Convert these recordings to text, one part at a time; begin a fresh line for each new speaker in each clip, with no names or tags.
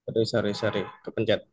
Sorry, kepencet.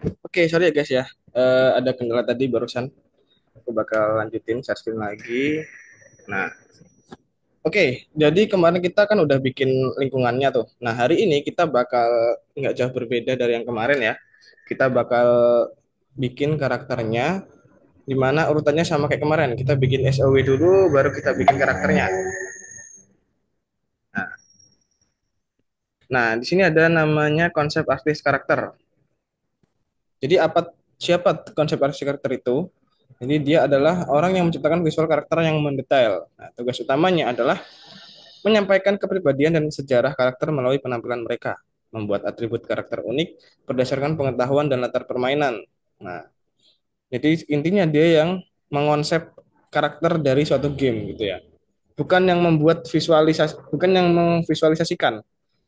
Oke, sorry ya guys ya. Ada kendala tadi barusan. Aku bakal lanjutin share screen lagi. Nah, oke. Jadi kemarin kita kan udah bikin lingkungannya tuh. Nah, hari ini kita bakal nggak jauh berbeda dari yang kemarin ya. Kita bakal bikin karakternya, di mana urutannya sama kayak kemarin. Kita bikin SOW dulu, baru kita bikin karakternya. Nah, di sini ada namanya konsep artis karakter. Jadi siapa konsep artis karakter itu? Jadi dia adalah orang yang menciptakan visual karakter yang mendetail. Nah, tugas utamanya adalah menyampaikan kepribadian dan sejarah karakter melalui penampilan mereka, membuat atribut karakter unik berdasarkan pengetahuan dan latar permainan. Nah, jadi intinya dia yang mengonsep karakter dari suatu game gitu ya. Bukan yang membuat visualisasi, bukan yang memvisualisasikan,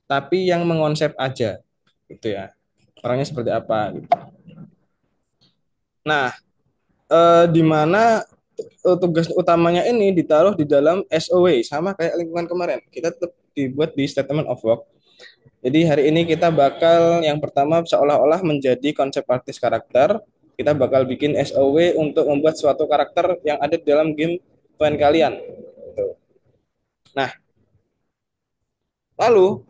tapi yang mengonsep aja gitu ya. Orangnya seperti apa gitu. Nah, di mana tugas utamanya ini ditaruh di dalam SOW sama kayak lingkungan kemarin. Kita tetap dibuat di statement of work. Jadi hari ini kita bakal yang pertama seolah-olah menjadi konsep artis karakter. Kita bakal bikin SOW untuk membuat suatu karakter yang ada di dalam game plan kalian. Gitu. Nah, lalu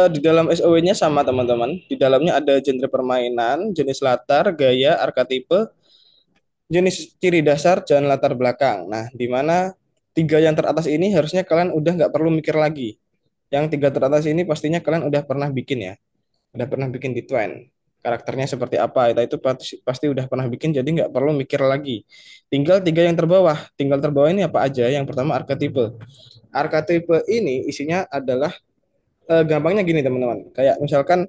di dalam SOW-nya sama teman-teman. Di dalamnya ada genre permainan, jenis latar, gaya, arketipe, jenis ciri dasar, dan latar belakang. Nah, di mana tiga yang teratas ini harusnya kalian udah nggak perlu mikir lagi. Yang tiga teratas ini pastinya kalian udah pernah bikin ya. Udah pernah bikin di Twine. Karakternya seperti apa, itu pasti udah pernah bikin, jadi nggak perlu mikir lagi. Tinggal tiga yang terbawah. Tinggal terbawah ini apa aja? Yang pertama arketipe. Arketipe ini isinya adalah gampangnya gini teman-teman. Kayak misalkan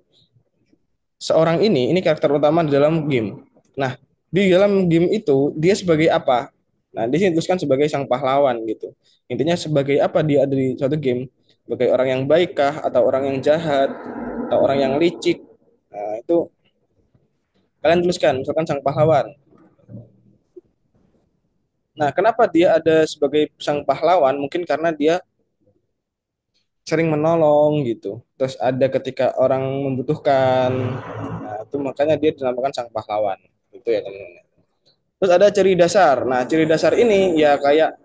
seorang ini karakter utama di dalam game. Nah, di dalam game itu dia sebagai apa? Nah, di sini dituliskan sebagai sang pahlawan gitu. Intinya sebagai apa dia ada di suatu game? Sebagai orang yang baik kah atau orang yang jahat atau orang yang licik. Nah, itu kalian tuliskan misalkan sang pahlawan. Nah, kenapa dia ada sebagai sang pahlawan? Mungkin karena dia sering menolong gitu. Terus ada ketika orang membutuhkan. Nah, itu makanya dia dinamakan sang pahlawan. Itu ya teman-teman. Terus ada ciri dasar. Nah, ciri dasar ini ya kayak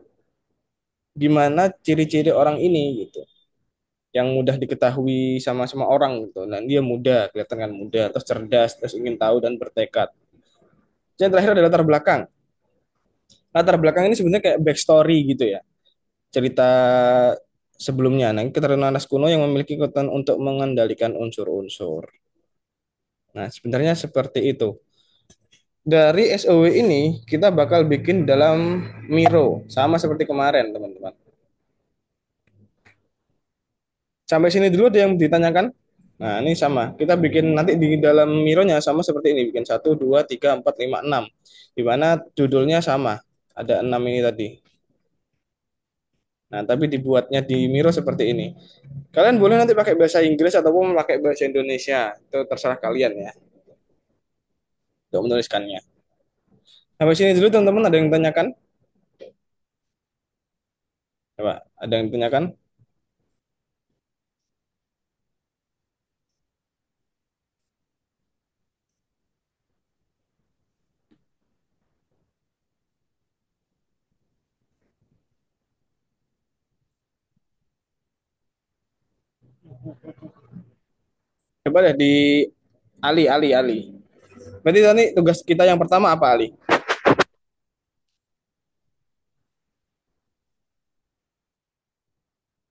gimana ciri-ciri orang ini gitu. Yang mudah diketahui sama sama orang gitu. Nah, dia muda, kelihatan kan muda, terus cerdas, terus ingin tahu dan bertekad. Yang terakhir ada latar belakang. Latar belakang ini sebenarnya kayak backstory gitu ya. cerita sebelumnya. Nah, keturunan ras kuno yang memiliki kekuatan untuk mengendalikan unsur-unsur. Nah, sebenarnya seperti itu. Dari SOW ini kita bakal bikin dalam Miro, sama seperti kemarin, teman-teman. Sampai sini dulu ada yang ditanyakan? Nah, ini sama. Kita bikin nanti di dalam Mironya sama seperti ini. Bikin satu, 2, 3, 4, 5, 6. Di mana judulnya sama. Ada 6 ini tadi. Nah, tapi dibuatnya di Miro seperti ini. Kalian boleh nanti pakai bahasa Inggris ataupun pakai bahasa Indonesia. Itu terserah kalian ya, untuk menuliskannya. Sampai sini dulu teman-teman, ada yang tanyakan? Coba, ada yang tanyakan? Coba deh di Ali, Ali, Ali. Berarti tadi tugas kita yang pertama apa, Ali?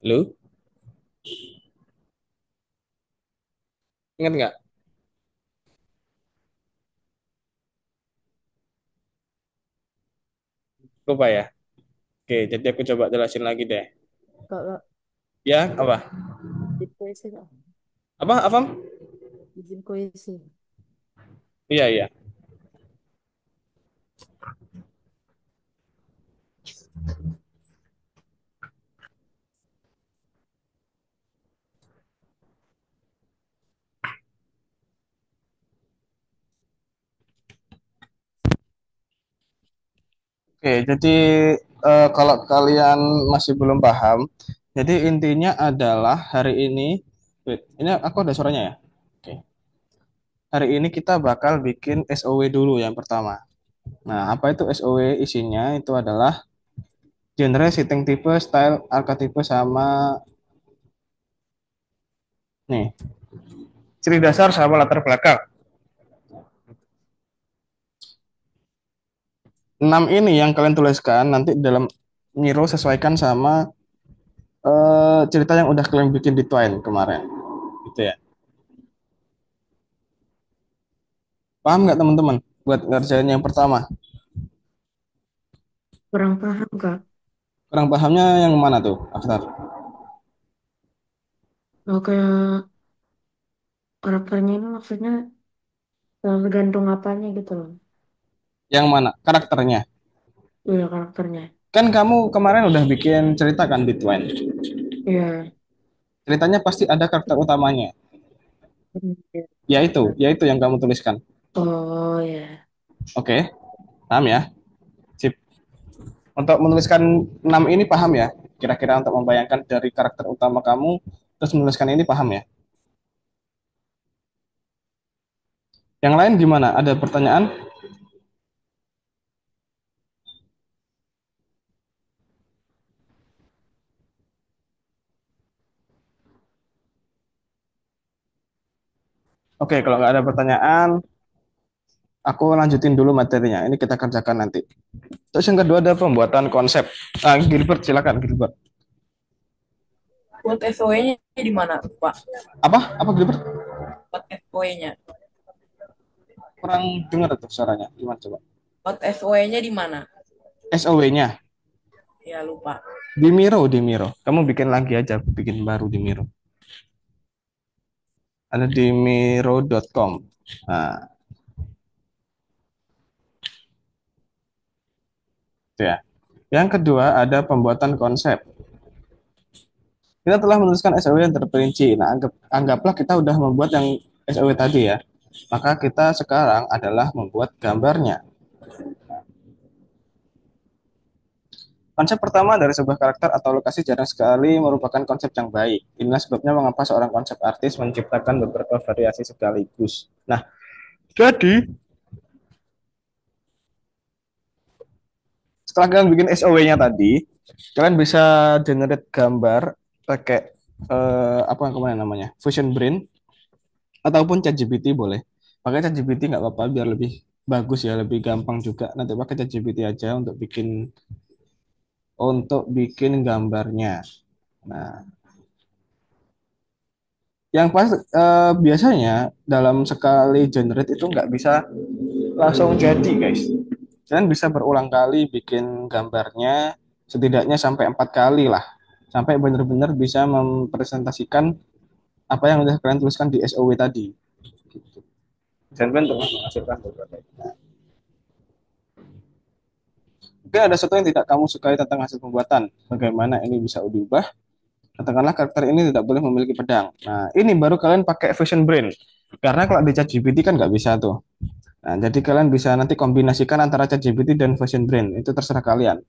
Lu ingat nggak? Lupa ya? Oke, jadi aku coba jelasin lagi deh.
Kak,
Ya, apa?
izin puisi kak,
Apa, apa?
izin puisi.
Iya, iya. Oke, jadi kalau kalian masih belum paham, jadi intinya adalah hari ini, wait, ini aku ada suaranya ya? Oke, hari ini kita bakal bikin SOW dulu yang pertama. Nah, apa itu SOW? Isinya itu adalah genre, setting type, style, archetype, sama nih, ciri dasar sama latar belakang. 6 ini yang kalian tuliskan nanti dalam Miro sesuaikan sama cerita yang udah kalian bikin di Twine kemarin. Gitu ya. Paham nggak teman-teman? Buat ngerjain yang pertama.
Kurang paham kak.
Kurang pahamnya yang mana tuh, Akhtar?
Oh, kayak karakternya ini maksudnya tergantung apanya gitu loh.
Yang mana? Karakternya.
Iya karakternya.
Kan kamu kemarin udah bikin cerita kan di Twine.
Iya.
Ceritanya pasti ada karakter utamanya.
Iya.
Yaitu yang kamu tuliskan.
Oh ya.
Oke, paham ya? Sip. Untuk menuliskan 6 ini paham ya? Kira-kira untuk membayangkan dari karakter utama kamu, terus menuliskan ini paham ya? Yang lain gimana? Ada pertanyaan? Oke, kalau nggak ada pertanyaan, aku lanjutin dulu materinya. Ini kita kerjakan nanti. Terus yang kedua ada pembuatan konsep. Nah, Gilbert, silakan Gilbert.
Buat FOE-nya di mana, Pak?
Apa? Apa Gilbert?
Buat FOE-nya.
Kurang dengar tuh suaranya. Gimana coba?
Buat FOE-nya di mana?
SOW-nya
Ya, lupa.
di Miro, di Miro. Kamu bikin lagi aja, bikin baru di Miro. Ada di miro.com. Nah, itu ya. Yang kedua ada pembuatan konsep. Kita telah menuliskan SOW yang terperinci. Nah, anggaplah kita udah membuat yang SOW tadi ya. Maka kita sekarang adalah membuat gambarnya. Konsep pertama dari sebuah karakter atau lokasi jarang sekali merupakan konsep yang baik. Inilah sebabnya mengapa seorang konsep artis menciptakan beberapa variasi sekaligus. Nah, jadi setelah kalian bikin SOW-nya tadi, kalian bisa generate gambar pakai apa yang kemarin namanya, Fusion Brain ataupun ChatGPT boleh. Pakai ChatGPT nggak apa-apa biar lebih bagus ya, lebih gampang juga. Nanti pakai ChatGPT aja untuk bikin untuk bikin gambarnya. Nah, yang pas biasanya dalam sekali generate itu nggak bisa langsung jadi, guys. Kalian bisa berulang kali bikin gambarnya, setidaknya sampai 4 kali lah, sampai benar-benar bisa mempresentasikan apa yang udah kalian tuliskan di SOW tadi. Gitu. Dan kalian untuk menghasilkan beberapa. Mungkin ada sesuatu yang tidak kamu sukai tentang hasil pembuatan. Bagaimana ini bisa diubah? Katakanlah karakter ini tidak boleh memiliki pedang. Nah, ini baru kalian pakai Vision Brain. Karena kalau di ChatGPT kan nggak bisa tuh. Nah, jadi kalian bisa nanti kombinasikan antara ChatGPT dan Vision Brain. Itu terserah kalian.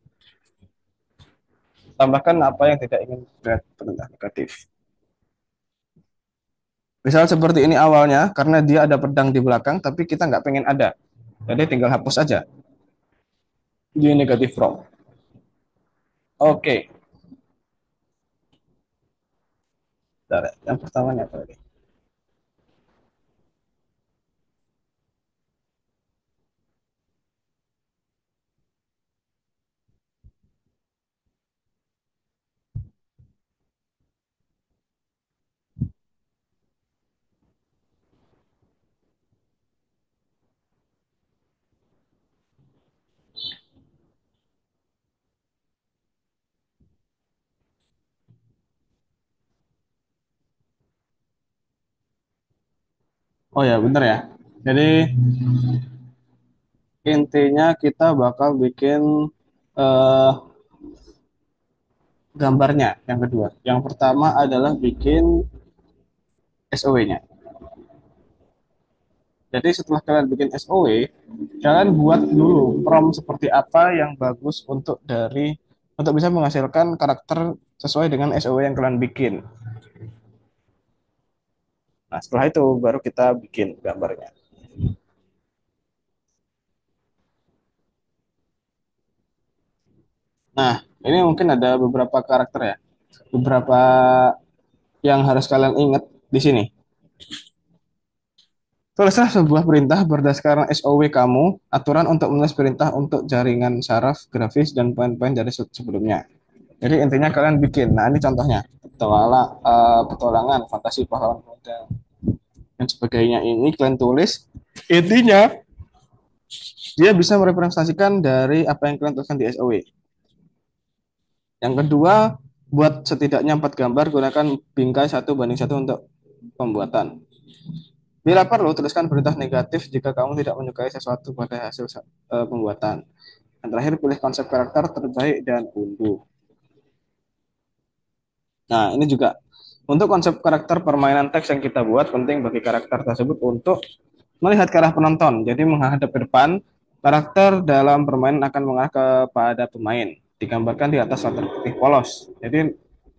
Tambahkan apa yang tidak ingin terlihat perintah negatif. Misal seperti ini awalnya, karena dia ada pedang di belakang, tapi kita nggak pengen ada. Jadi tinggal hapus aja. Dia negatif from. Oke. Bentar, yang pertamanya apa tadi? Oh ya, bener ya. Jadi intinya kita bakal bikin eh, gambarnya yang kedua. Yang pertama adalah bikin SOW-nya. Jadi setelah kalian bikin SOW, kalian buat dulu prompt seperti apa yang bagus untuk bisa menghasilkan karakter sesuai dengan SOW yang kalian bikin. Nah, setelah itu baru kita bikin gambarnya. Nah, ini mungkin ada beberapa karakter ya. Beberapa yang harus kalian ingat di sini. Tulislah sebuah perintah berdasarkan SOW kamu, aturan untuk menulis perintah untuk jaringan saraf, grafis, dan poin-poin dari sebelumnya. Jadi intinya kalian bikin. Nah, ini contohnya. Petualangan, fantasi pahlawan muda, dan sebagainya. Ini kalian tulis. Intinya, dia bisa merepresentasikan dari apa yang kalian tuliskan di SOW. Yang kedua, buat setidaknya 4 gambar, gunakan bingkai 1:1 untuk pembuatan. Bila perlu, tuliskan perintah negatif jika kamu tidak menyukai sesuatu pada hasil pembuatan. Dan terakhir, pilih konsep karakter terbaik dan unduh. Nah, ini juga untuk konsep karakter permainan teks yang kita buat penting bagi karakter tersebut untuk melihat ke arah penonton. Jadi menghadap ke depan, karakter dalam permainan akan mengarah kepada pemain. Digambarkan di atas latar putih polos. Jadi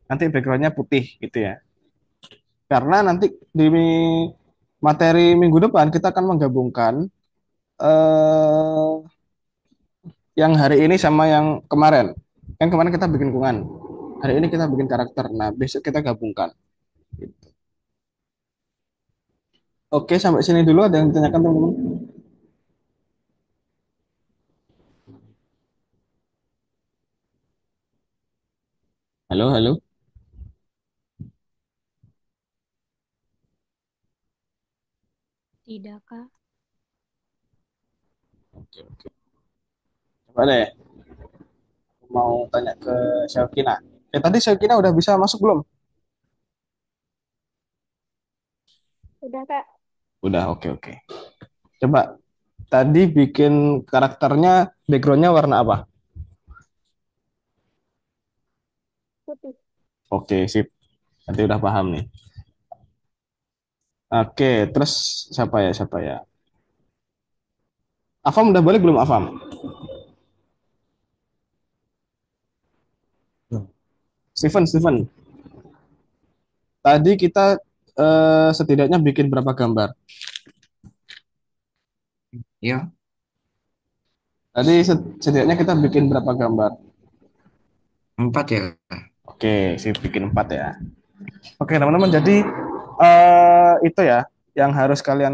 nanti backgroundnya putih gitu ya. Karena nanti di materi minggu depan kita akan menggabungkan eh, yang hari ini sama yang kemarin. Yang kemarin kita bikin lingkungan. Hari ini kita bikin karakter. Nah, besok kita gabungkan. Oke, sampai sini dulu. Ada yang ditanyakan teman-teman? Halo, halo.
Tidak, Kak.
Oke, oke. Coba deh, mau tanya ke Syakina. Tadi Syakina udah bisa masuk belum?
Udah, Kak.
Udah, oke, oke. Coba, tadi bikin karakternya, backgroundnya warna apa?
Putih.
Oke, sip. Nanti udah paham nih. Oke, terus siapa ya, siapa ya? Afam udah balik belum, Afam? Steven, Steven. Tadi kita setidaknya bikin berapa gambar?
Ya,
Tadi setidaknya kita bikin berapa gambar?
4 ya.
Oke, sip, bikin 4 ya. Oke, teman-teman. Jadi itu ya yang harus kalian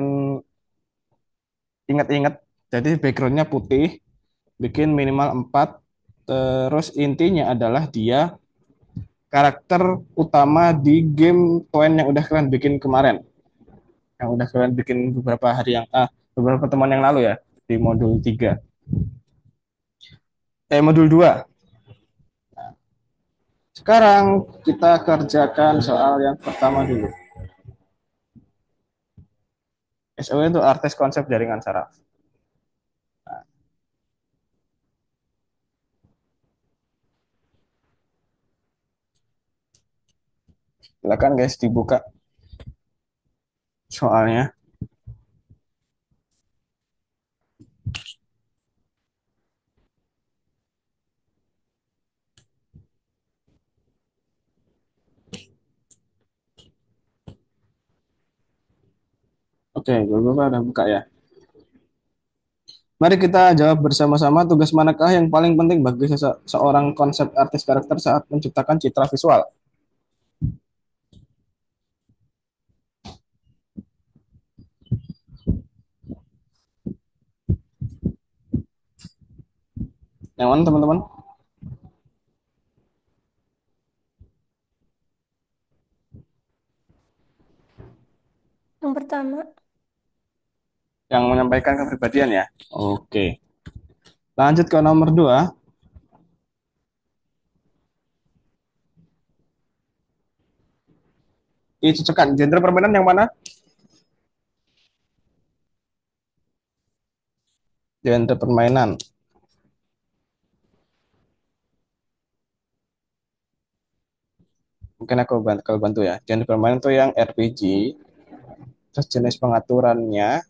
ingat-ingat. Jadi backgroundnya putih, bikin minimal 4. Terus intinya adalah dia karakter utama di game Toen yang udah kalian bikin kemarin, yang udah kalian bikin beberapa hari yang beberapa teman yang lalu ya di modul 3. Modul 2. Sekarang kita kerjakan soal yang pertama dulu. SOW itu artis konsep jaringan saraf. Silakan guys dibuka soalnya. Oke, Bapak udah buka ya. Mari kita jawab bersama-sama tugas manakah yang paling penting bagi seorang konsep artis karakter saat menciptakan citra visual. Yang mana teman-teman?
Yang pertama,
Yang menyampaikan kepribadian ya. Oke. Lanjut ke nomor 2. Cocokkan genre permainan yang mana? Genre permainan. Mungkin aku kalau bantu ya. Genre permainan itu yang RPG. Terus jenis pengaturannya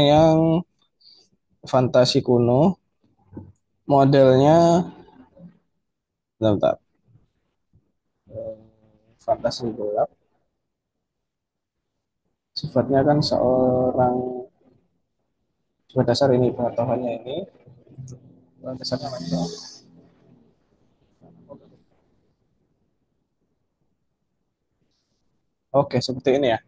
yang fantasi kuno. Modelnya, bentar, fantasi gelap. Sifatnya kan seorang, sifat dasar ini pengetahuannya ini. Dasarnya macam. Oke, seperti ini ya.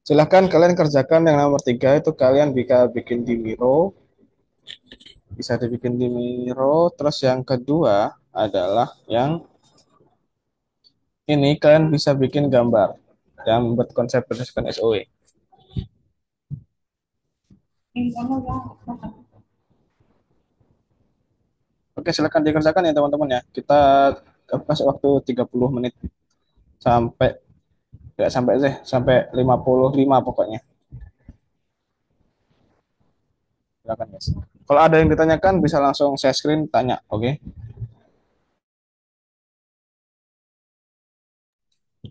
Silahkan kalian kerjakan yang nomor 3 itu kalian bisa bikin di Miro. Bisa dibikin di Miro. Terus yang kedua adalah yang ini kalian bisa bikin gambar yang membuat konsep berdasarkan SOE. Oke, silakan dikerjakan ya teman-teman ya. Kita kasih waktu 30 menit sampai nggak sampai deh, sampai 55 pokoknya. Silakan guys. Kalau ada yang ditanyakan bisa langsung share screen tanya, oke?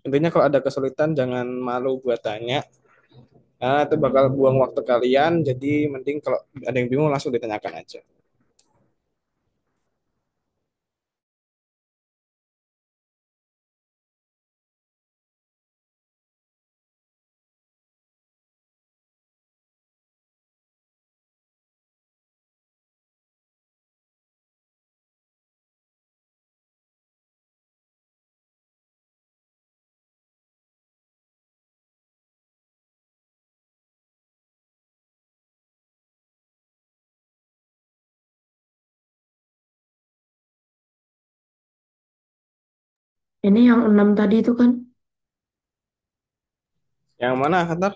Intinya kalau ada kesulitan jangan malu buat tanya. Nah, itu bakal buang waktu kalian, jadi mending kalau ada yang bingung langsung ditanyakan aja.
ini yang 6 tadi itu kan,
Yang mana, Kantar?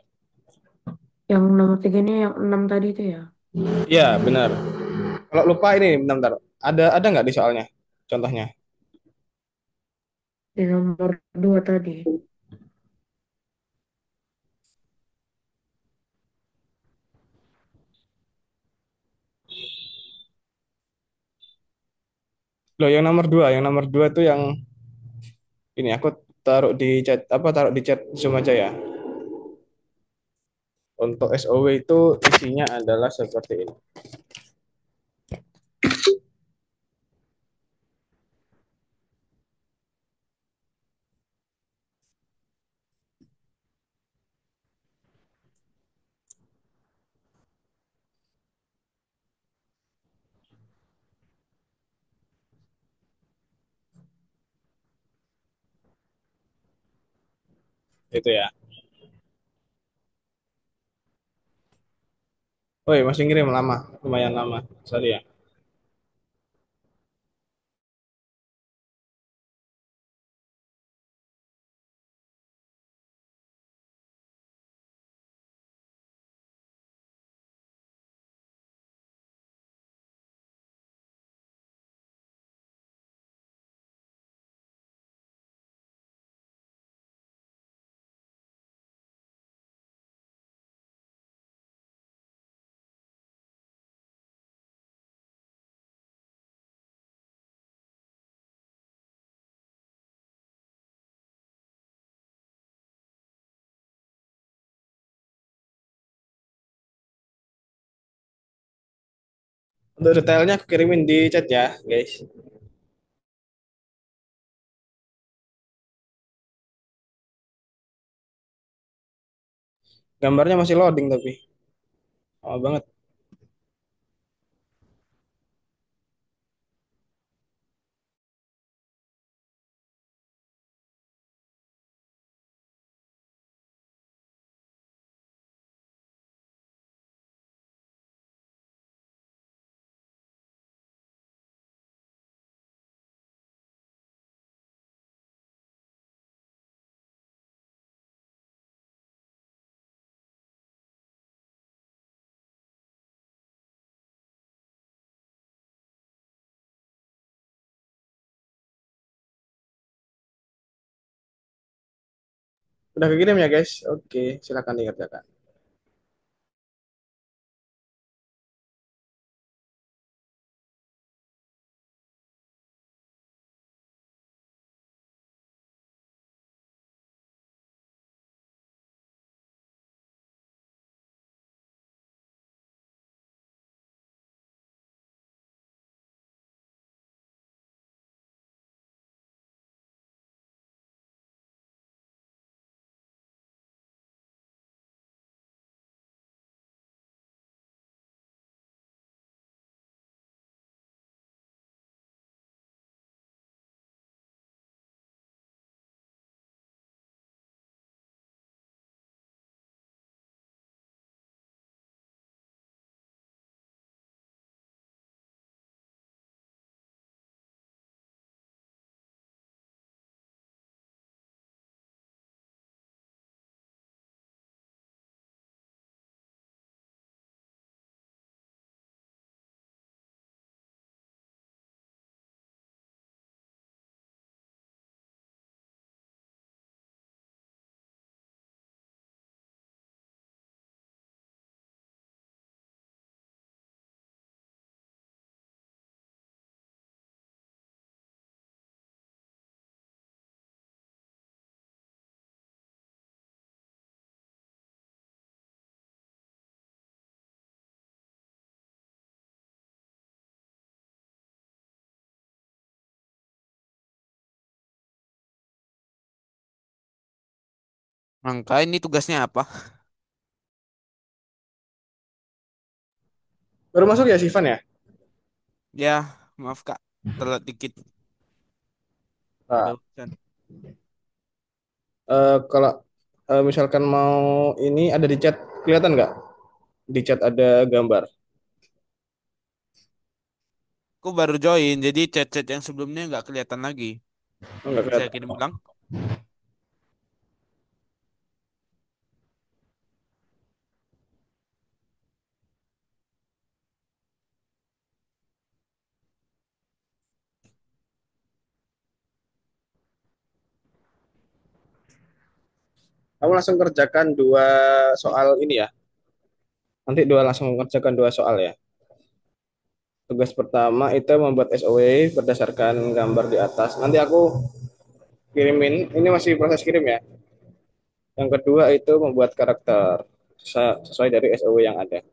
yang nomor 3 ini yang 6 tadi itu ya.
Iya, benar. Kalau lupa ini, bentar. Ada nggak di soalnya? Contohnya.
Di nomor 2 tadi.
Loh, yang nomor dua itu yang ini aku taruh di chat Zoom aja ya. Untuk SOW itu isinya adalah seperti ini. Itu ya. Woi, masih ngirim lama, lumayan lama. Sorry ya. Untuk detailnya aku kirimin di chat ya, guys. Gambarnya masih loading tapi. Lama banget. Udah kekirim ya, guys. Oke, silakan dikerjakan.
Angka ini tugasnya apa?
Baru masuk ya, Sivan ya?
Ya, maaf Kak, telat dikit. Ada
Nah,
urusan.
kalau misalkan mau ini ada di chat, kelihatan nggak? Di chat ada gambar.
Aku baru join, jadi chat-chat yang sebelumnya nggak kelihatan lagi.
Oh, nggak
Saya
kelihatan.
kirim ulang.
Kamu langsung kerjakan dua soal ini ya. Nanti langsung mengerjakan dua soal ya. Tugas pertama itu membuat SOW berdasarkan gambar di atas. Nanti aku kirimin, ini masih proses kirim ya. Yang kedua itu membuat karakter sesuai dari SOW yang ada.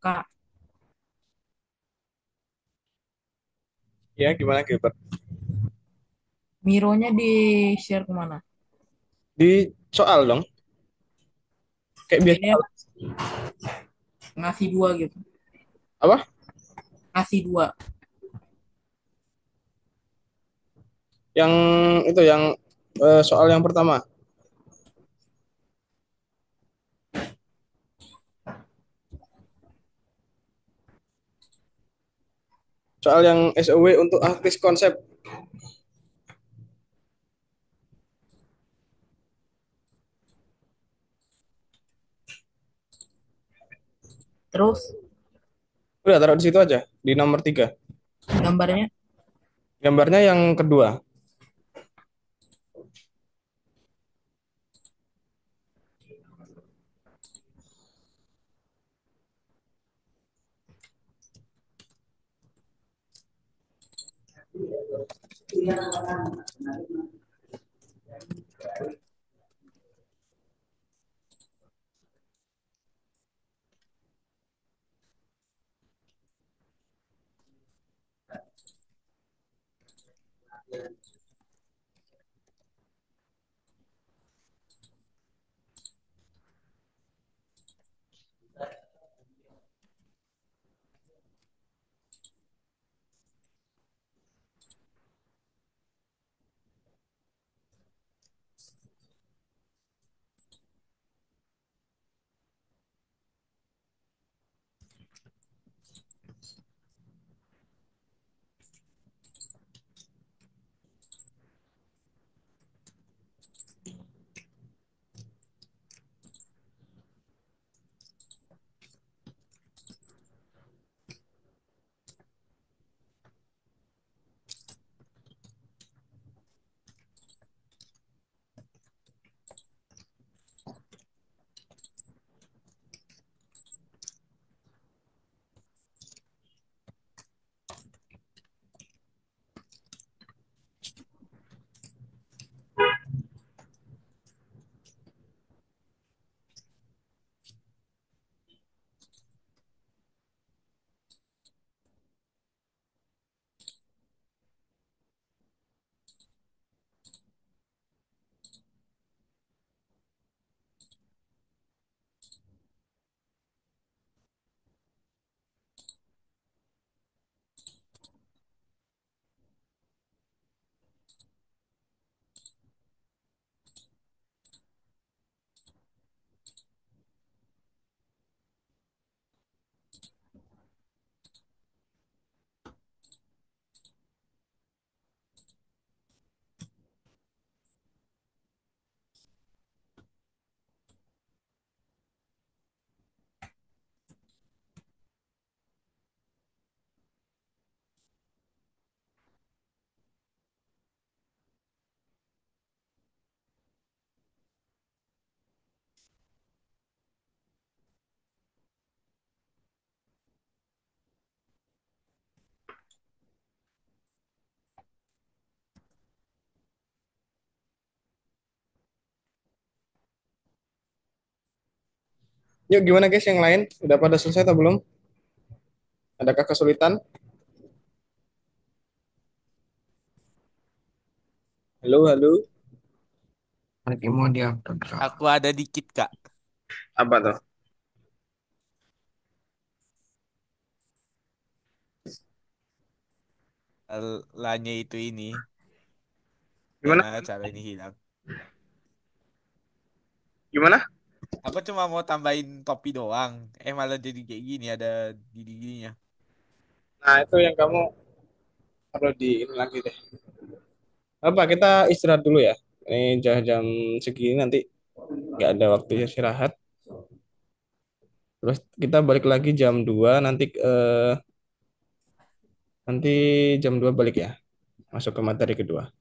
Kak,
Ya, gimana Gilbert?
Mironya di share kemana?
Di soal dong, kayak
Oke,
biasa.
dia ngasih dua gitu.
Apa?
Ngasih dua.
Yang itu yang soal yang pertama. Soal yang SOW untuk artis konsep.
Terus
Udah taruh di situ aja, di nomor 3.
gambarnya
Gambarnya yang kedua. Yuk gimana guys yang lain? Udah pada selesai atau belum? Adakah kesulitan? Halo, halo.
Lagi mau diupload, Kak.
Aku ada dikit, Kak.
Apa tuh?
Lanya itu ini.
Gimana?
Gimana cara ini hilang?
Gimana?
Aku cuma mau tambahin topi doang. Malah jadi kayak gini, ada gini-gininya.
Nah, itu yang kamu perlu di ini lagi deh. Apa kita istirahat dulu ya? Ini jam segini nanti nggak ada waktu istirahat. Terus kita balik lagi jam 2 nanti nanti jam 2 balik ya. Masuk ke materi kedua.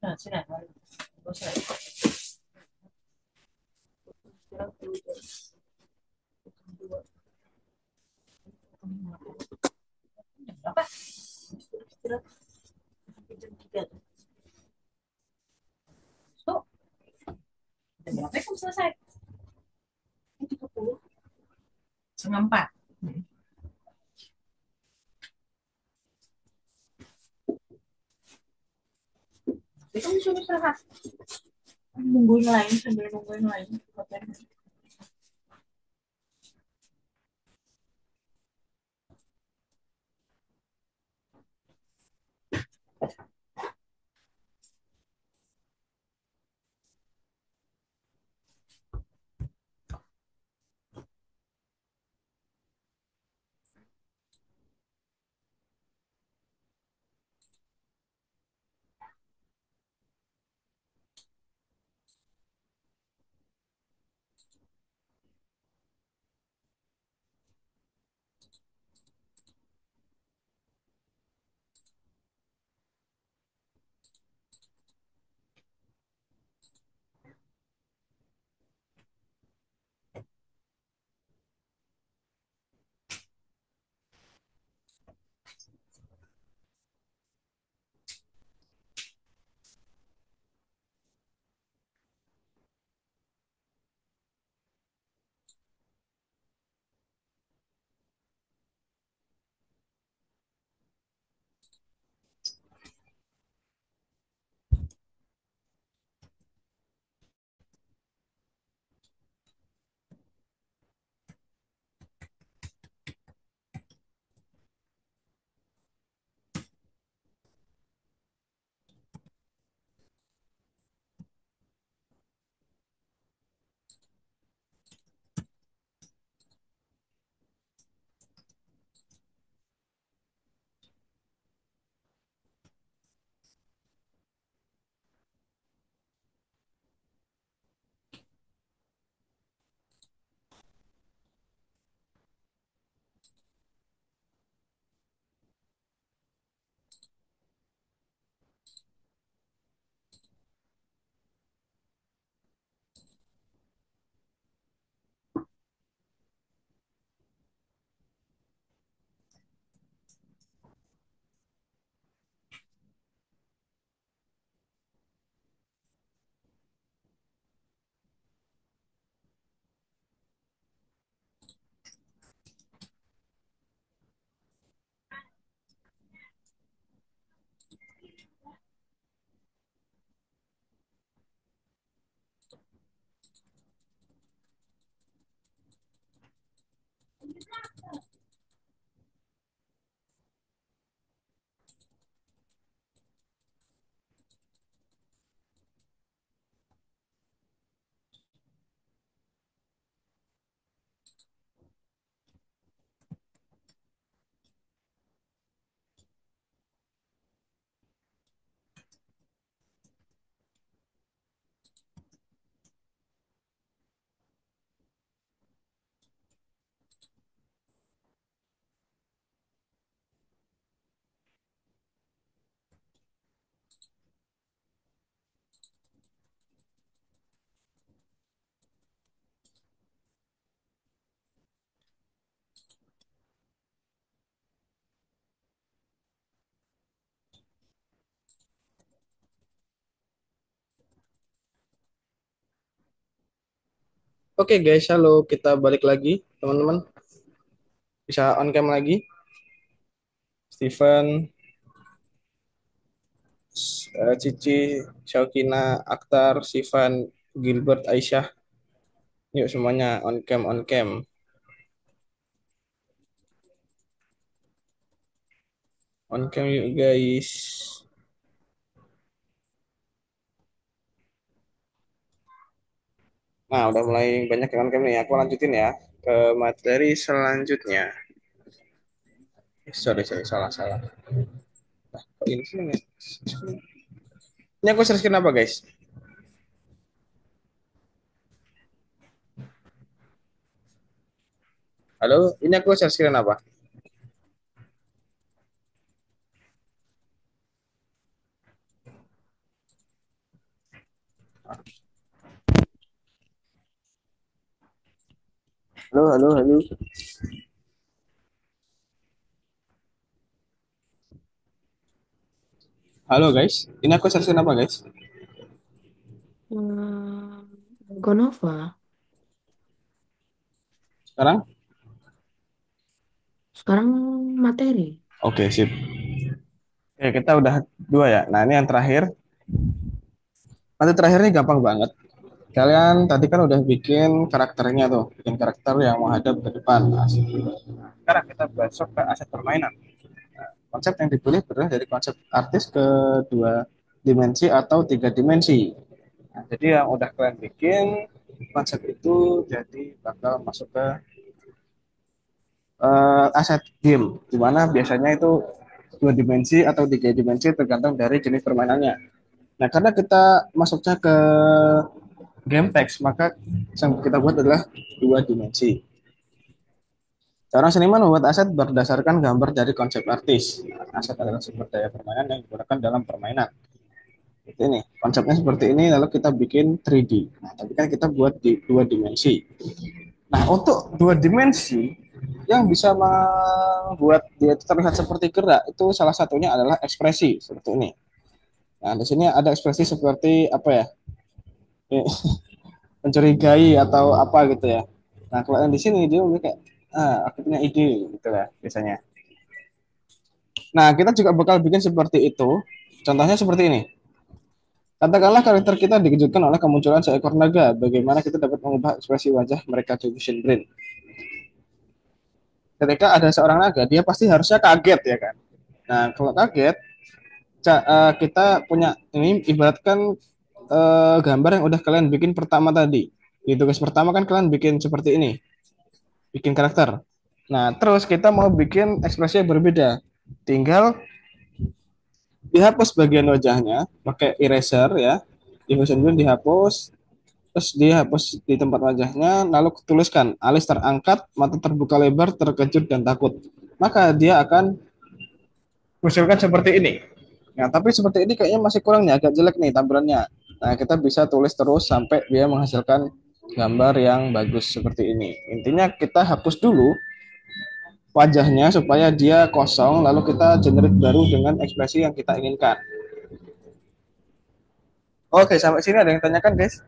Nah, sini. Gak usah. Istirahat dulu, jam 2. Jam berapa? Istirahat sampai jam 3 tuh. Tuh, jam berapa kamu selesai? 30. Setengah 4. Tapi kamu suruh istirahat. Nungguin lain sambil nungguin lain.
Oke guys, halo, kita balik lagi, teman-teman. Bisa on cam lagi. Steven, Cici, Syakina, Akhtar, Sivan, Gilbert, Aisyah. Yuk semuanya on cam, on cam. On cam yuk guys. Nah, udah mulai banyak yang on cam nih. Aku lanjutin ya ke materi selanjutnya. Sorry, salah. Kok ini sih nih? Ini aku share screen apa guys? Halo, ini aku share screen apa? Halo, halo, halo. Halo guys, ini aku search apa guys?
Gonova.
Sekarang?
Sekarang materi.
Oke, sip. Oke, kita udah dua ya. Nah, ini yang terakhir. Nanti terakhir ini gampang banget. Kalian tadi kan udah bikin karakternya tuh, bikin karakter yang menghadap ke depan. Nah, sekarang kita masuk ke aset permainan. Konsep yang dipilih berasal dari konsep artis ke dua dimensi atau tiga dimensi. Nah, jadi yang udah kalian bikin konsep itu jadi bakal masuk ke aset game, di mana biasanya itu dua dimensi atau tiga dimensi tergantung dari jenis permainannya. Nah, karena kita masuknya ke game text, maka yang kita buat adalah dua dimensi. Seorang seniman membuat aset berdasarkan gambar dari konsep artis. Aset adalah sumber daya permainan yang digunakan dalam permainan. Ini konsepnya seperti ini, lalu kita bikin 3D. Nah, tapi kan kita buat di dua dimensi. Nah, untuk dua dimensi yang bisa membuat dia itu terlihat seperti gerak, itu salah satunya adalah ekspresi seperti ini. Nah, di sini ada ekspresi seperti apa ya? Mencurigai atau apa gitu ya. Nah, kalau yang di sini dia mungkin kayak aku punya ide gitu ya biasanya. Nah, kita juga bakal bikin seperti itu. Contohnya seperti ini. Katakanlah karakter kita dikejutkan oleh kemunculan seekor naga. Bagaimana kita dapat mengubah ekspresi wajah mereka di Vision Brain? Ketika ada seorang naga, dia pasti harusnya kaget ya kan. Nah, kalau kaget, kita punya ini ibaratkan gambar yang udah kalian bikin pertama tadi. Di tugas pertama kan kalian bikin seperti ini, bikin karakter. Nah, terus kita mau bikin ekspresi yang berbeda. Tinggal dihapus bagian wajahnya pakai eraser ya. Diffusion Blend dihapus, terus dihapus di tempat wajahnya, lalu tuliskan alis terangkat, mata terbuka lebar, terkejut dan takut. Maka dia akan usulkan seperti ini. Nah, tapi seperti ini kayaknya masih kurang nih, agak jelek nih tampilannya. Nah, kita bisa tulis terus sampai dia menghasilkan gambar yang bagus seperti ini. Intinya kita hapus dulu wajahnya supaya dia kosong, lalu kita generate baru dengan ekspresi yang kita inginkan. Oke, sampai sini ada yang tanyakan, guys?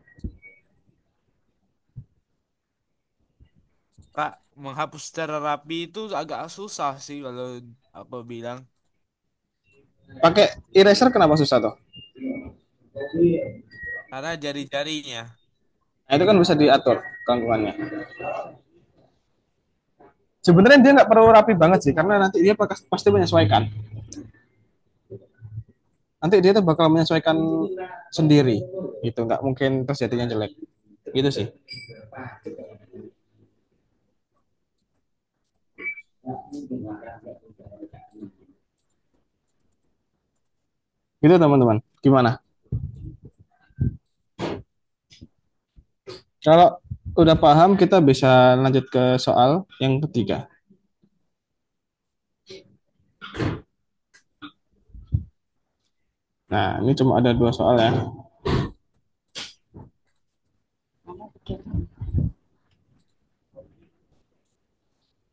Kak, menghapus secara rapi itu agak susah sih kalau apa bilang.
Pakai eraser kenapa susah tuh?
Karena jari-jarinya.
Nah, itu kan bisa diatur gangguannya. Sebenarnya dia nggak perlu rapi banget sih, karena nanti dia pasti menyesuaikan. Nanti dia tuh bakal menyesuaikan sendiri, gitu. Nggak mungkin terus jadinya jelek. Gitu sih. Gitu teman-teman. Gimana? Kalau udah paham, kita bisa lanjut ke soal yang ketiga. Nah, ini cuma ada dua soal ya.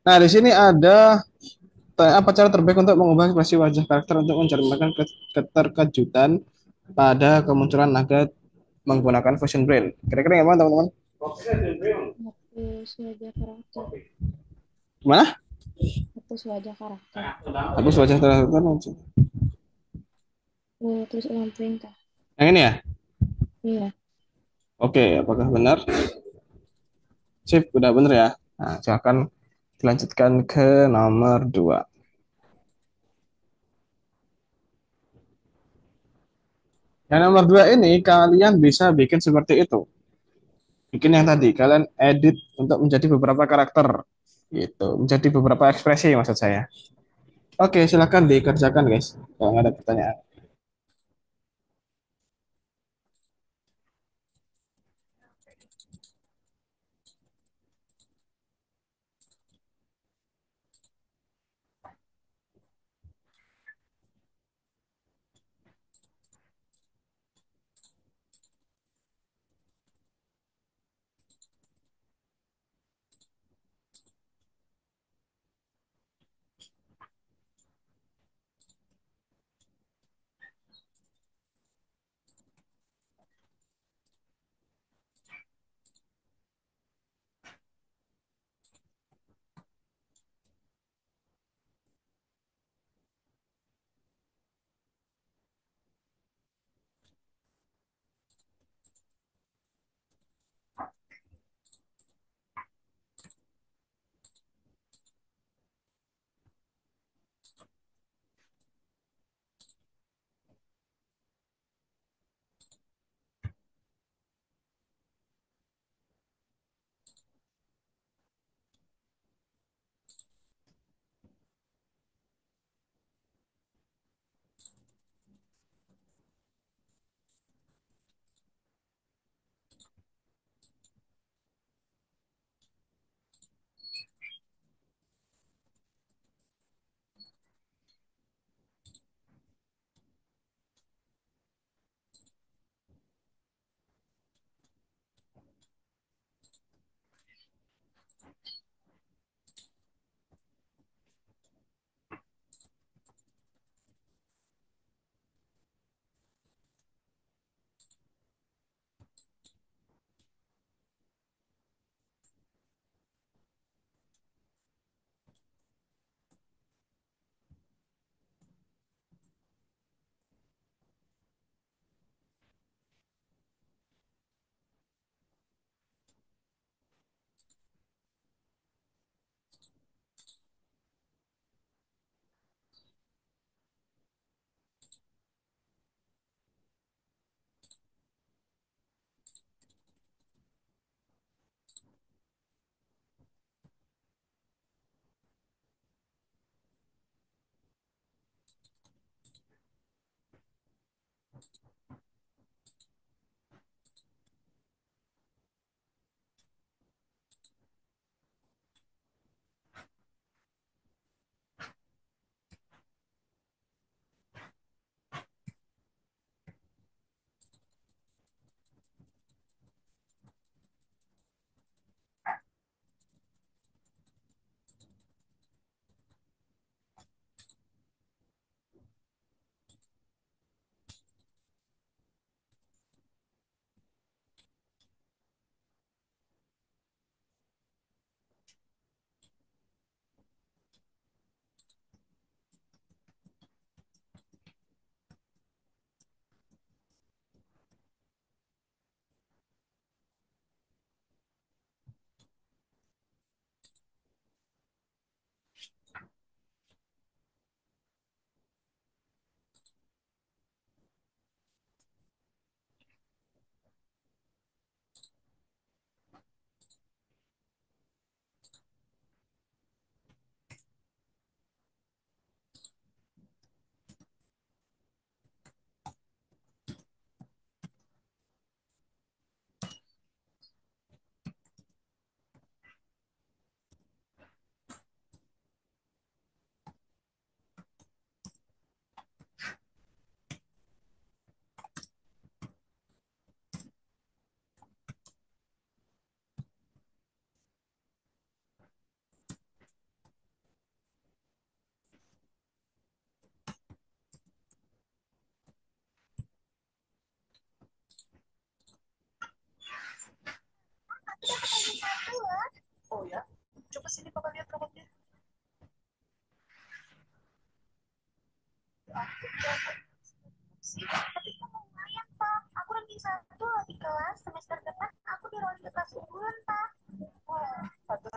Nah, di sini ada apa cara terbaik untuk mengubah ekspresi wajah karakter untuk mencerminkan keterkejutan pada kemunculan naga menggunakan Fusion Brain. Kira-kira gimana teman-teman?
Hapus wajah karakter.
Gimana?
Hapus wajah karakter.
Hapus wajah karakter.
Terus ulang perintah.
Yang ini ya?
Iya.
Oke, apakah benar? Sip, udah benar ya. Nah, silakan dilanjutkan ke nomor 2. Yang nomor 2 ini kalian bisa bikin seperti itu. Bikin yang tadi, kalian edit untuk menjadi beberapa karakter. Gitu, menjadi beberapa ekspresi maksud saya. Oke, silakan dikerjakan guys. Kalau nggak ada pertanyaan.
Oh ya, coba sini papa lihat robotnya. Tapi kamu lumayan, Pak. Aku ranking satu di kelas. Semester depan aku di kelas unggulan, Pak. Wah, satu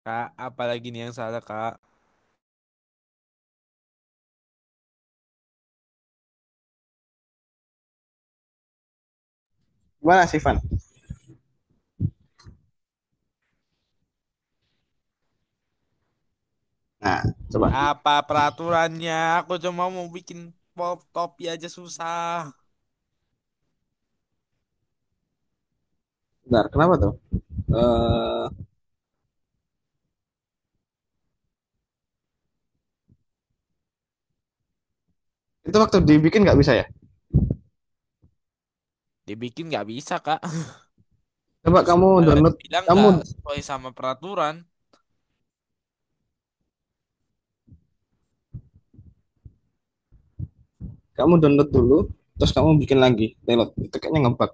Kak, apalagi nih yang salah, Kak?
Gimana sih, Van? Nah, coba.
Apa peraturannya? Aku cuma mau bikin pop topi aja susah.
Bentar, kenapa tuh? Eh, itu waktu dibikin nggak bisa ya?
Dibikin nggak bisa, Kak.
Coba kamu
Malah
download,
dibilang
kamu
nggak sesuai sama peraturan.
kamu download dulu, terus kamu bikin lagi, download. Itu kayaknya ngebug.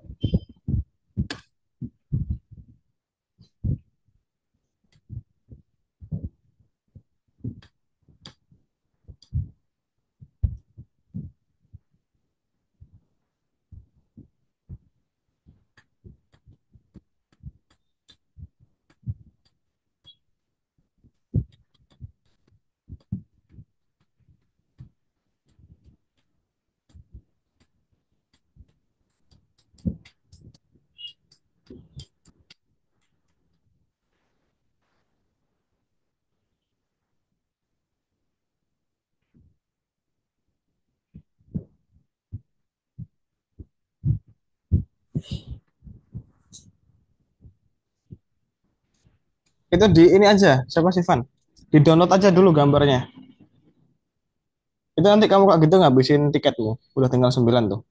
Itu di ini aja, siapa sih Van? Di download aja dulu gambarnya. Itu nanti kamu kak gitu ngabisin tiketmu. Udah tinggal 9 tuh.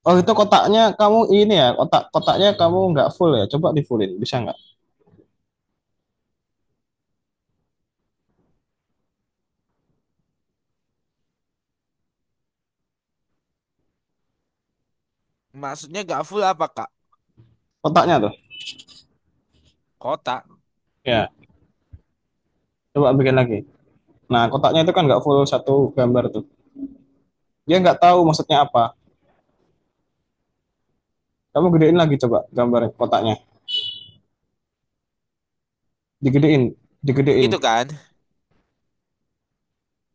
Oh itu kotaknya kamu ini ya, kotaknya kamu nggak full ya. Coba di fullin, bisa nggak?
Maksudnya nggak full apa, Kak?
Kotaknya tuh.
Kotak.
Ya, coba bikin lagi. Nah kotaknya itu kan nggak full satu gambar tuh. Dia nggak tahu maksudnya apa. Kamu gedein lagi coba gambar kotaknya. Digedein, digedein,
Gitu kan?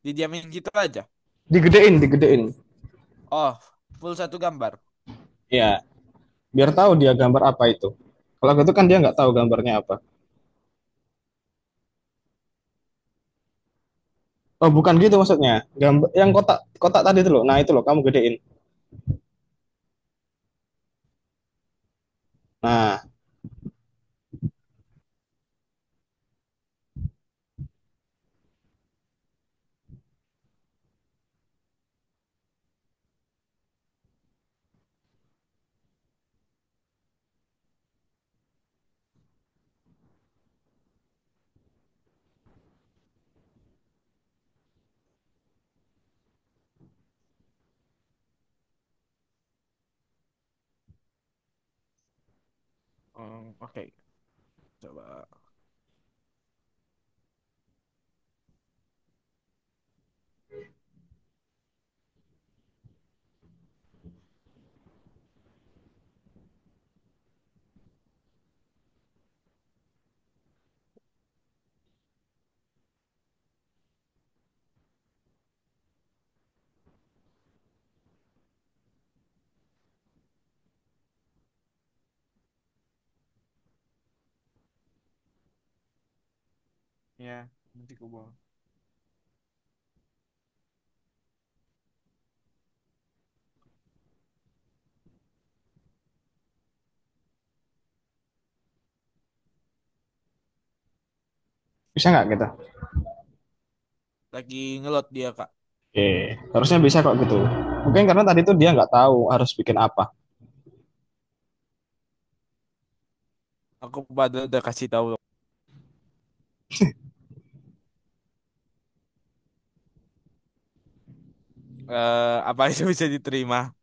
Didiamin gitu aja.
digedein.
Oh, full satu gambar.
Ya, biar tahu dia gambar apa itu. Kalau gitu kan dia nggak tahu gambarnya apa. Oh, bukan gitu maksudnya. Gambar yang kotak kotak tadi itu loh. Nah, itu loh kamu gedein. Nah,
Oke. Coba. Ya, nanti aku bawa.
bisa nggak gitu?
Lagi ngelot dia, Kak.
Oke, harusnya bisa kok gitu. Mungkin karena tadi tuh dia nggak tahu harus bikin apa.
Aku pada udah kasih tahu. Apa itu bisa diterima?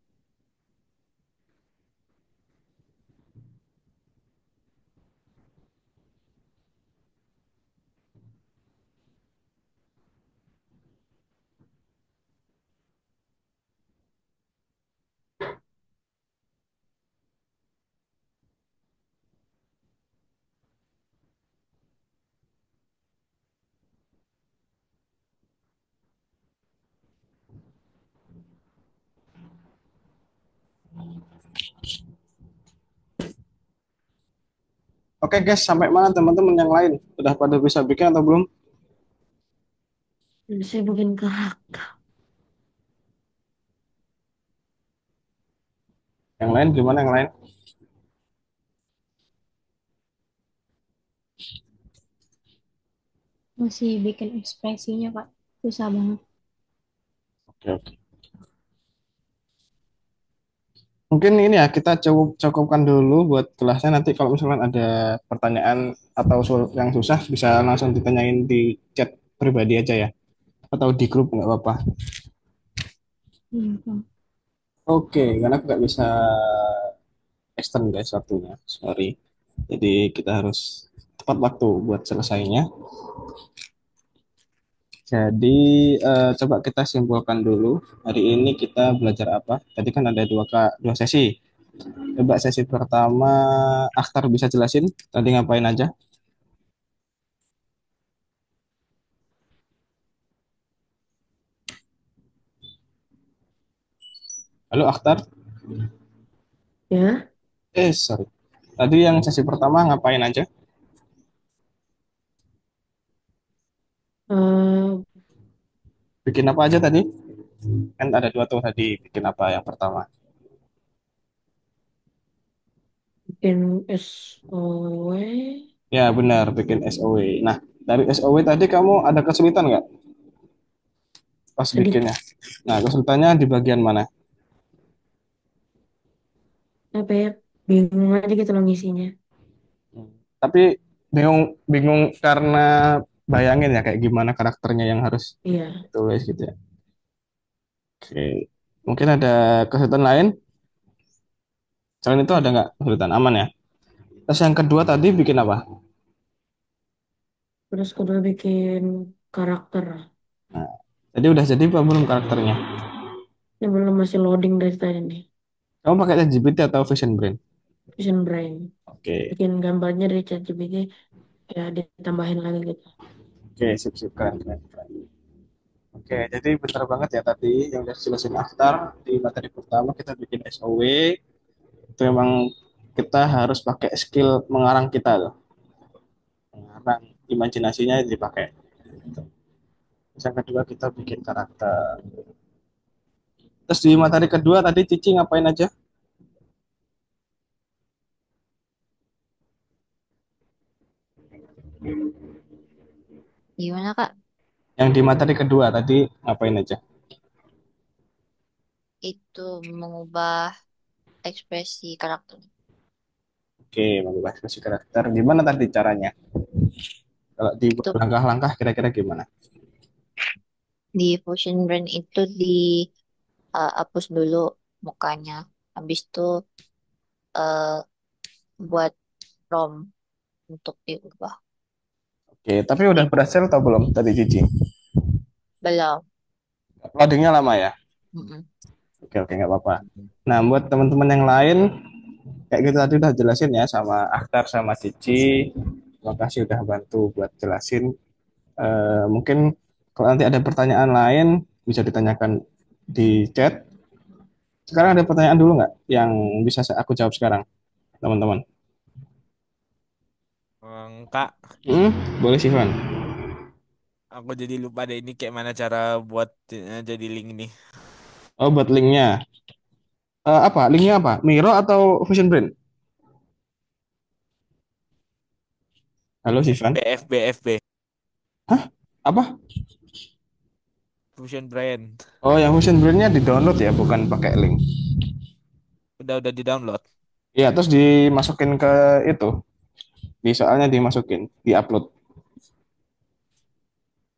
Oke guys, sampai mana teman-teman yang lain? Udah pada bisa bikin atau belum?
Saya bikin karakter.
Yang lain gimana yang lain?
Masih bikin ekspresinya, Kak. Susah banget.
Oke, oke. Mungkin ini ya kita cukupkan dulu buat kelasnya, nanti kalau misalkan ada pertanyaan atau yang susah bisa langsung ditanyain di chat pribadi aja ya, atau di grup nggak apa-apa.
Iya, Kak.
Oke, karena aku nggak bisa extend guys waktunya, sorry. Jadi kita harus tepat waktu buat selesainya. Jadi coba kita simpulkan dulu. Hari ini kita belajar apa? Tadi kan ada dua sesi. Coba sesi pertama, Akhtar bisa jelasin tadi ngapain aja? Halo Akhtar?
Ya,
Sorry. Tadi yang sesi pertama ngapain aja?
eh,
Bikin apa aja tadi? Kan ada dua tuh tadi. Bikin apa yang pertama?
bikin SOW.
Ya benar, bikin SOW. Nah, dari SOW tadi kamu ada kesulitan nggak pas bikinnya?
Sedikit
Nah, kesulitannya di bagian mana?
apa ya, bingung aja gitu loh ngisinya.
Tapi bingung bingung karena bayangin ya kayak gimana karakternya yang harus
Iya,
ditulis gitu ya. Oke. Mungkin ada kesulitan lain? Selain itu ada nggak kesulitan? Aman ya? Terus yang kedua tadi bikin apa?
terus kedua bikin karakter.
Nah, jadi udah jadi apa belum karakternya?
Ini belum, masih loading dari tadi nih.
Kamu pakai ChatGPT atau Vision Brain?
Vision Brain.
Oke,
Bikin gambarnya dari ChatGPT, ya ditambahin lagi gitu.
oke, sip, sip, keren, keren, keren. Oke, jadi benar banget ya tadi yang udah jelasin Akhtar di materi pertama kita bikin SOW itu memang kita harus pakai skill mengarang kita loh, mengarang imajinasinya dipakai. Terus yang kedua kita bikin karakter. Terus di materi kedua tadi Cici ngapain aja?
Gimana Kak?
Yang di materi kedua tadi ngapain aja?
Itu mengubah ekspresi karakter.
Oke, mengubah ekspresi karakter. Gimana tadi caranya? Kalau di
Itu
langkah-langkah kira-kira gimana?
di Fusion Brand itu hapus dulu mukanya. Habis itu eh, buat prompt untuk diubah.
Oke, tapi udah
Di
berhasil atau belum tadi Cici?
belum.
Loadingnya lama ya?
Mm-mm.
Oke, oke, nggak apa-apa. Nah, buat teman-teman yang lain, kayak gitu tadi udah jelasin ya sama Akhtar sama Cici. Terima kasih udah bantu buat jelasin. Mungkin kalau nanti ada pertanyaan lain, bisa ditanyakan di chat. Sekarang ada pertanyaan dulu nggak yang bisa aku jawab sekarang, teman-teman?
Kak,
Boleh sih, Van.
aku jadi lupa deh ini kayak mana cara buat jadi link ini.
Oh, buat linknya. Apa? Linknya apa? Miro atau Fusion Brain? Halo, Sivan.
FB.
Hah? Apa?
Fusion Brand.
Oh, yang Fusion Brain-nya di-download ya, bukan pakai link.
Udah di-download.
Iya, terus dimasukin ke itu. Di soalnya dimasukin, di-upload.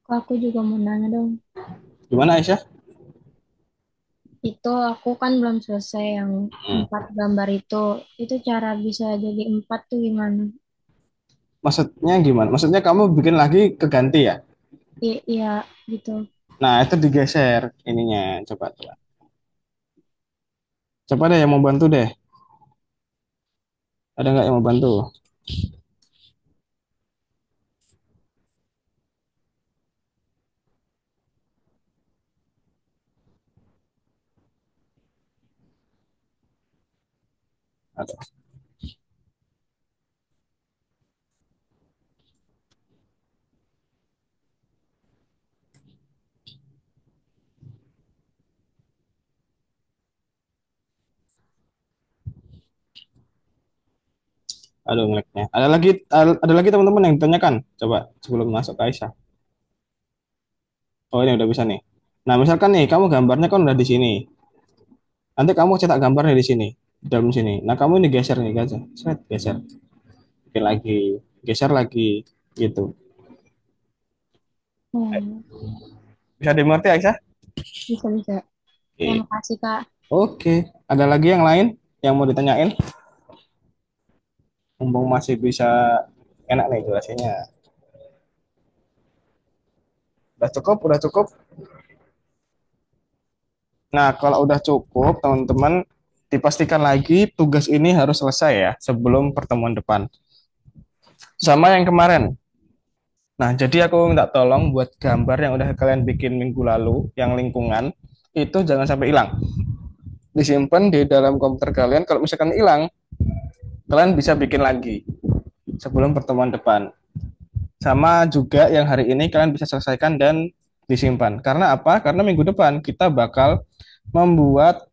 Kak, aku juga mau nanya dong.
Gimana, Aisyah?
Itu aku kan belum selesai yang
Hmm.
4 gambar itu. Itu cara bisa jadi 4 tuh gimana?
Maksudnya gimana? Maksudnya kamu bikin lagi keganti ya?
Iya, gitu.
Nah, itu digeser ininya. Coba, coba. Coba deh yang mau bantu deh. Ada nggak yang mau bantu? Ada. Aduh, ngeleknya. Ada lagi teman-teman yang ditanyakan. Coba sebelum masuk ke Aisyah. Oh, ini udah bisa nih. Nah, misalkan nih, kamu gambarnya kan udah di sini. Nanti kamu cetak gambarnya di sini, di dalam sini. Nah, kamu ini geser nih, guys. Set, geser. Oke, lagi. Geser lagi. Gitu.
Hmm,
Bisa dimengerti, Aisyah?
bisa.
Oke.
Terima kasih, Kak.
Oke. Ada lagi yang lain yang mau ditanyain? Mumpung masih bisa enak nih jelasinnya. Udah cukup? Udah cukup? Nah, kalau udah cukup, teman-teman, dipastikan lagi tugas ini harus selesai ya sebelum pertemuan depan. Sama yang kemarin. Nah, jadi aku minta tolong buat gambar yang udah kalian bikin minggu lalu, yang lingkungan, itu jangan sampai hilang. Disimpan di dalam komputer kalian. Kalau misalkan hilang, kalian bisa bikin lagi sebelum pertemuan depan. Sama juga yang hari ini kalian bisa selesaikan dan disimpan. Karena apa? Karena minggu depan kita bakal membuat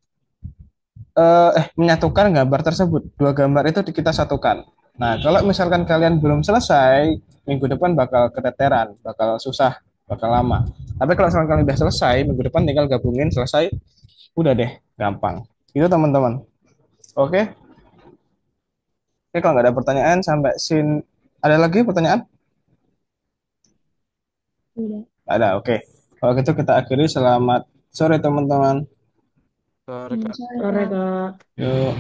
menyatukan gambar tersebut. Dua gambar itu kita satukan. Nah, kalau misalkan kalian belum selesai, minggu depan bakal keteteran, bakal susah, bakal lama. Tapi kalau misalkan kalian udah selesai, minggu depan tinggal gabungin, selesai, udah deh, gampang. Itu teman-teman. Oke? Oke, kalau nggak ada pertanyaan sampai sin, ada lagi pertanyaan?
Udah.
Nggak ada, oke. Kalau gitu kita akhiri. Selamat sore teman-teman.
Sore, Kak.
Sore,
Sore,
Kak.
Kak.
Yuk.